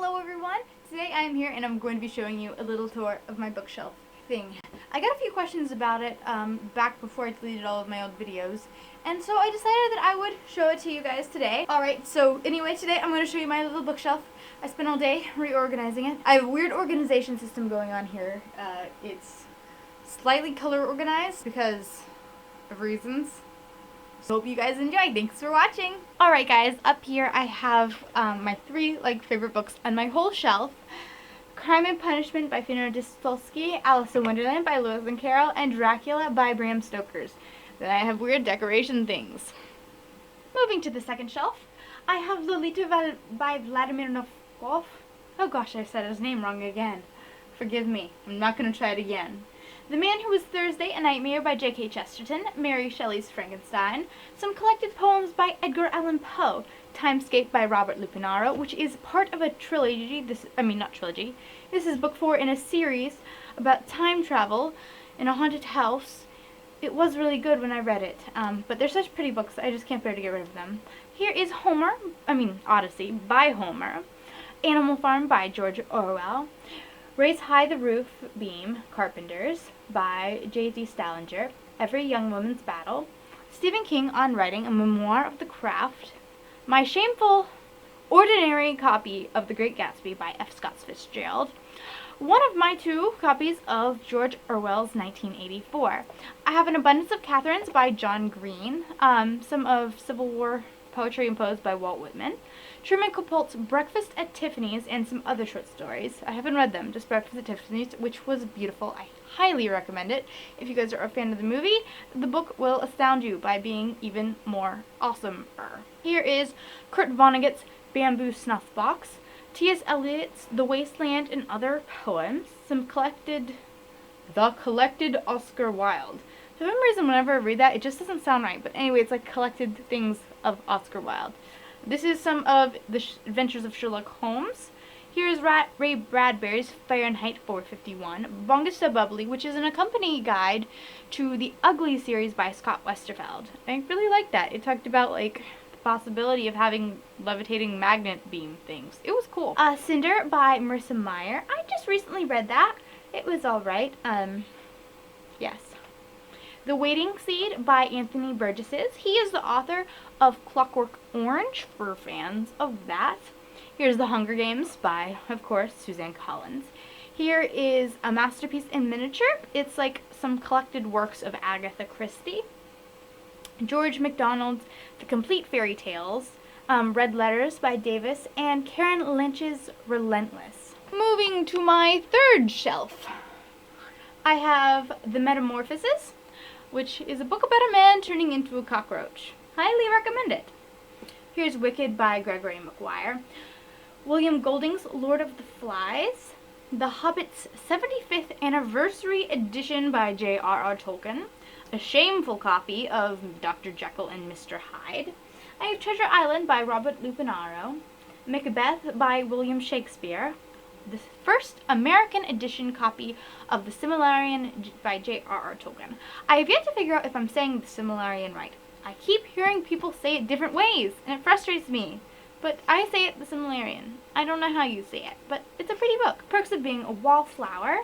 Hello everyone! Today I am here and I'm going to be showing you a little tour of my bookshelf thing. I got a few questions about it back before I deleted all of my old videos, and so I decided that I would show it to you guys today. Alright, so anyway, today I'm going to show you my little bookshelf. I spent all day reorganizing it. I have a weird organization system going on here. It's slightly color organized because of reasons. So hope you guys enjoy. Thanks for watching. Alright guys, up here I have my three favorite books on my whole shelf. Crime and Punishment by Fyodor Dostoevsky, Alice in Wonderland by Lewis and Carroll, and Dracula by Bram Stoker. Then I have weird decoration things. Moving to the second shelf, I have Lolita by Vladimir Nabokov. Oh gosh, I said his name wrong again. Forgive me. I'm not going to try it again. The Man Who Was Thursday, A Nightmare by G.K. Chesterton, Mary Shelley's Frankenstein, some collected poems by Edgar Allan Poe, Timescape by Robert Lupinaro, which is part of a trilogy. This is book 4 in a series about time travel in a haunted house. It was really good when I read it, but they're such pretty books, I just can't bear to get rid of them. Here is Odyssey by Homer, Animal Farm by George Orwell, Raise High the Roof Beam, Carpenters by J.D. Salinger, Every Young Woman's Battle, Stephen King on Writing, a Memoir of the Craft, My Shameful Ordinary Copy of The Great Gatsby by F. Scott Fitzgerald, one of my 2 copies of George Orwell's 1984. I have An Abundance of Catherines by John Green, some of Civil War poetry and prose by Walt Whitman, Truman Capult's Breakfast at Tiffany's, and some other short stories. I haven't read them, just Breakfast at Tiffany's, which was beautiful. I highly recommend it. If you guys are a fan of the movie, the book will astound you by being even more awesome. Here is Kurt Vonnegut's Bamboo Snuff Box, T.S. Eliot's The Wasteland and Other Poems, The Collected Oscar Wilde. For some reason, whenever I read that, it just doesn't sound right. But anyway, it's like collected things of Oscar Wilde. This is some of the Adventures of Sherlock Holmes. Here's Ray Bradbury's Fahrenheit 451, Bongest So Bubbly, which is an accompanying guide to the Ugly series by Scott Westerfeld. I really liked that. It talked about the possibility of having levitating magnet beam things. It was cool. Cinder by Marissa Meyer. I just recently read that. It was alright. Yes. The Waiting Seed by Anthony Burgess. He is the author of Clockwork Orange, for fans of that. Here's The Hunger Games by, of course, Suzanne Collins. Here is A Masterpiece in Miniature. It's like some collected works of Agatha Christie. George MacDonald's The Complete Fairy Tales, Red Letters by Davis, and Karen Lynch's Relentless. Moving to my third shelf, I have The Metamorphosis, which is a book about a man turning into a cockroach. Highly recommend it. Here's Wicked by Gregory Maguire, William Golding's Lord of the Flies, The Hobbit's 75th Anniversary Edition by J.R.R. Tolkien, a shameful copy of Dr. Jekyll and Mr. Hyde. I have Treasure Island by Robert Lupinaro, Macbeth by William Shakespeare, the first American edition copy of The Silmarillion by J.R.R. Tolkien. I have yet to figure out if I'm saying The Silmarillion right. I keep hearing people say it different ways, and it frustrates me. But I say it The Silmarillion. I don't know how you say it, but it's a pretty book. Perks of Being a Wallflower,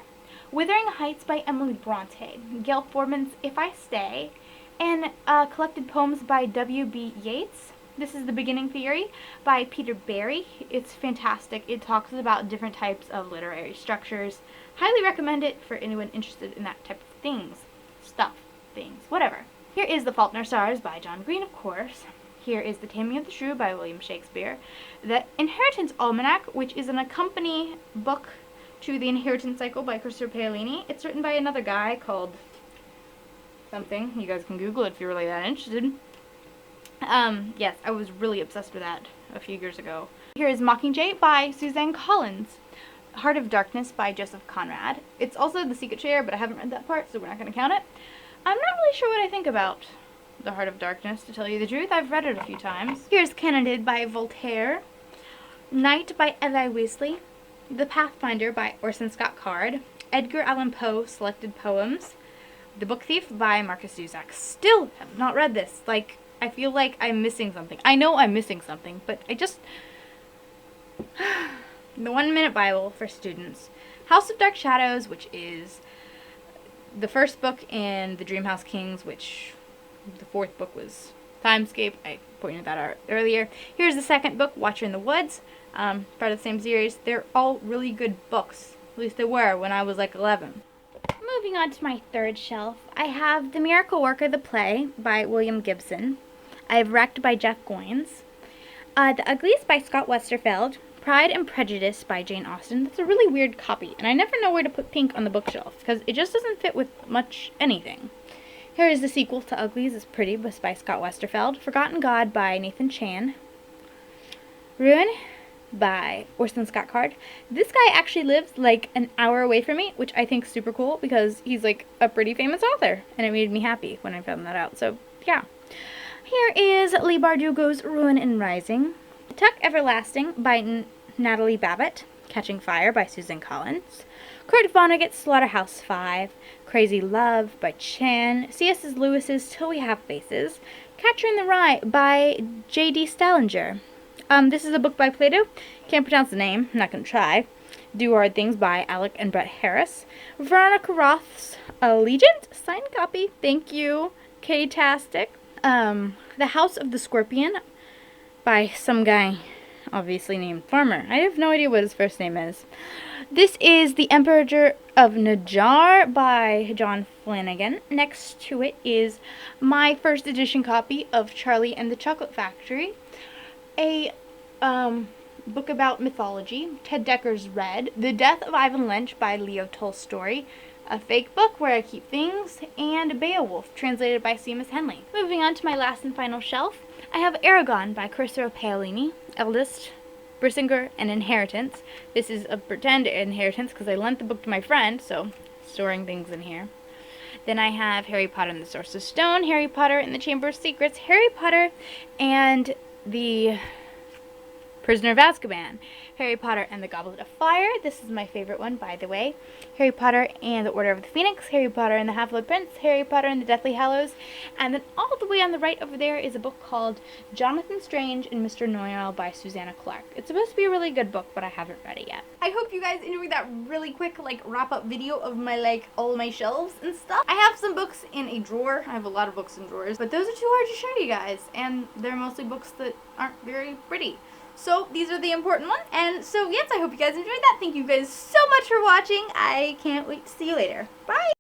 Wuthering Heights by Emily Bronte, Gail Forman's If I Stay, and collected poems by W.B. Yeats. This is The Beginning Theory by Peter Barry. It's fantastic. It talks about different types of literary structures. Highly recommend it for anyone interested in that type of things. Whatever. Here is The Fault in Our Stars by John Green, of course. Here is The Taming of the Shrew by William Shakespeare. The Inheritance Almanac, which is an accompany book to The Inheritance Cycle by Christopher Paolini. It's written by another guy called something. You guys can Google it if you're really that interested. Yes, I was really obsessed with that a few years ago. Here is Mockingjay by Suzanne Collins. Heart of Darkness by Joseph Conrad. It's also The Secret Share, but I haven't read that part, so we're not going to count it. I'm not really sure what I think about The Heart of Darkness, to tell you the truth. I've read it a few times. Here's Candide by Voltaire. Night by Eli Weasley. The Pathfinder by Orson Scott Card. Edgar Allan Poe Selected Poems. The Book Thief by Marcus Zusak. Still have not read this. I feel like I'm missing something. I know I'm missing something, but I just... The 1 Minute Bible for Students. House of Dark Shadows, which is the first book in the Dreamhouse Kings, which the fourth book was Timescape. I pointed that out earlier. Here's the second book, Watcher in the Woods, part of the same series. They're all really good books. At least they were when I was like 11. Moving on to my third shelf, I have The Miracle Worker, the play by William Gibson. I have Wrecked by Jeff Goins. The Ugliest by Scott Westerfeld. Pride and Prejudice by Jane Austen. That's a really weird copy, and I never know where to put Pink on the bookshelf because it just doesn't fit with much anything. Here is the sequel to Uglies is Pretty by Scott Westerfeld. Forgotten God by Nathan Chan. Ruin by Orson Scott Card. This guy actually lives like an hour away from me, which I think is super cool because he's like a pretty famous author, and it made me happy when I found that out. So yeah. Here is Leigh Bardugo's Ruin and Rising. Tuck Everlasting by Natalie Babbitt. Catching Fire by Susan Collins. Kurt Vonnegut's Slaughterhouse-Five. Crazy Love by Chan. C.S. Lewis's Till We Have Faces. Catcher in the Rye by J.D. Salinger. This is a book by Plato. Can't pronounce the name. I'm not going to try. Do Hard Things by Alec and Brett Harris. Veronica Roth's Allegiant. Signed copy. Thank you. K-tastic. The House of the Scorpion by some guy obviously named Farmer. I have no idea what his first name is. This is The Emperor of Najarr by John Flanagan. Next to it is my first edition copy of Charlie and the Chocolate Factory, a book about mythology. Ted Decker's Red, The Death of Ivan Lynch by Leo Tolstoy, a fake book where I keep things, and Beowulf, translated by Seamus Henley. Moving on to my last and final shelf, I have Aragon by Cursor Paolini, Eldest, Brissinger, and Inheritance. This is a pretend inheritance because I lent the book to my friend, so storing things in here. Then I have Harry Potter and the Sorcerer's Stone, Harry Potter and the Chamber of Secrets, Harry Potter and the Prisoner of Azkaban, Harry Potter and the Goblet of Fire. This is my favorite one, by the way. Harry Potter and the Order of the Phoenix, Harry Potter and the Half-Blood Prince, Harry Potter and the Deathly Hallows, and then all the way on the right over there is a book called Jonathan Strange and Mr. Noir by Susanna Clarke. It's supposed to be a really good book, but I haven't read it yet. I hope you guys enjoyed that really quick, wrap-up video of my, all of my shelves and stuff. I have some books in a drawer. I have a lot of books in drawers, but those are too hard to show you guys, and they're mostly books that aren't very pretty. So these are the important ones. And so yes, I hope you guys enjoyed that. Thank you guys so much for watching. I can't wait to see you later. Bye!